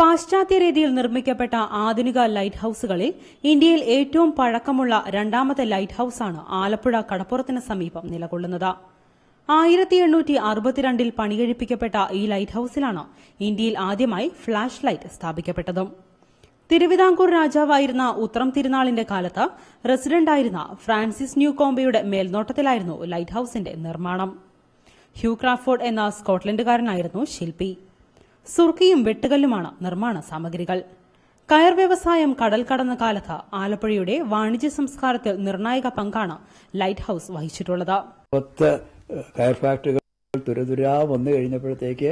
പാശ്ചാത്യ രീതിയിൽ നിർമ്മിക്കപ്പെട്ട ആധുനിക ലൈറ്റ് ഹൌസുകളിൽ ഇന്ത്യയിൽ ഏറ്റവും പഴക്കമുള്ള രണ്ടാമത്തെ ലൈറ്റ് ഹൌസാണ് ആലപ്പുഴ കടപ്പുറത്തിന് സമീപം നിലകൊള്ളുന്നത്. 1862 പണികഴിപ്പിക്കപ്പെട്ട ഈ ലൈറ്റ് ഹൌസിലാണ് ഇന്ത്യയിൽ ആദ്യമായി ഫ്ളാഷ് ലൈറ്റ് സ്ഥാപിക്കപ്പെട്ടതും. തിരുവിതാംകൂർ രാജാവായിരുന്ന ഉത്രം തിരുനാളിന്റെ കാലത്ത് റെസിഡന്റായിരുന്ന ഫ്രാൻസിസ് ന്യൂകോംബെയുടെ മേൽനോട്ടത്തിലായിരുന്നു ലൈറ്റ് ഹൌസിന്റെ നിർമ്മാണം. ഹ്യൂ ക്രാഫോർഡ് എന്ന സ്കോട്ട്ലൻഡുകാരനായിരുന്നു ശില്പി. സുർക്കിയും വെട്ടുകല്ലുമാണ് നിർമ്മാണ സാമഗ്രികൾ. കയർ വ്യവസായം കടൽ കടന്ന കാലത്ത് ആലപ്പുഴയുടെ വാണിജ്യ സംസ്കാരത്തിൽ നിർണായക പങ്കാണ് ലൈറ്റ് ഹൌസ് വഹിച്ചിട്ടുള്ളത്. കയർ ഫാക്ടറികൾ തുരതുരാ വന്നു കഴിഞ്ഞപ്പോഴത്തേക്ക്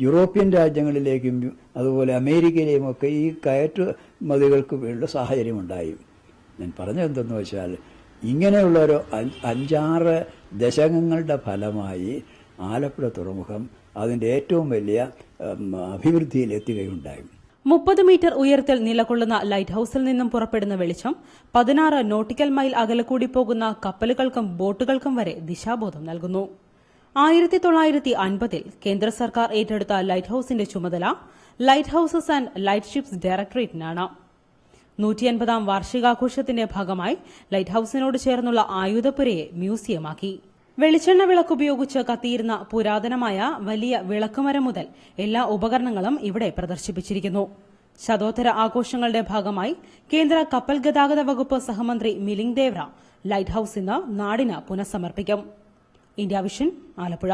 യൂറോപ്യൻ രാജ്യങ്ങളിലേക്കും അതുപോലെ അമേരിക്കയിലെയും ഒക്കെ ഈ കയറ്റുമതികൾക്ക് വേണ്ട സാഹചര്യമുണ്ടായി. ഞാൻ പറഞ്ഞതെന്തെന്ന് വെച്ചാൽ, ഇങ്ങനെയുള്ള ഒരു 5-6 ദശകങ്ങളുടെ ഫലമായി ആലപ്പുഴ തുറമുഖം അതിന്റെ ഏറ്റവും വലിയ അഭിവൃദ്ധിയിലെത്തുകയുണ്ടായി. 30 മീറ്റർ ഉയരത്തിൽ നിലകൊള്ളുന്ന ലൈറ്റ് ഹൌസിൽ നിന്നും പുറപ്പെടുന്ന വെളിച്ചം 16 നോട്ടിക്കൽ മൈൽ അകലെ കൂടി പോകുന്ന കപ്പലുകൾക്കും ബോട്ടുകൾക്കും വരെ ദിശാബോധം നൽകുന്നു. 1950 കേന്ദ്ര സർക്കാർ ഏറ്റെടുത്ത ലൈറ്റ് ഹൌസിന്റെ ചുമതല ലൈറ്റ് ഹൌസസ് ആൻഡ് ലൈറ്റ് ഷിപ്സ് ഡയറക്ടറേറ്റിനാണ്. 150-ാം വാർഷികാഘോഷത്തിന്റെ ഭാഗമായി ലൈറ്റ് ഹൌസിനോട് ചേർന്നുള്ള ആയുധപ്പുരയെ മ്യൂസിയമാക്കി. വെളിച്ചെണ്ണ വിളക്കുപയോഗിച്ച് കത്തിയിരുന്ന പുരാതനമായ വലിയ വിളക്കുമരം മുതൽ എല്ലാ ഉപകരണങ്ങളും ഇവിടെ പ്രദർശിപ്പിച്ചിരിക്കുന്നു. ശതോത്തര ആഘോഷങ്ങളുടെ ഭാഗമായി കേന്ദ്ര കപ്പൽ ഗതാഗത വകുപ്പ് സഹമന്ത്രി മിലിന്ദ് ദേവ്ര ലൈറ്റ് ഹൌസ് ഇന്ന് നാടിന് പുനഃസമർപ്പിക്കും. India vision, Alappuzha.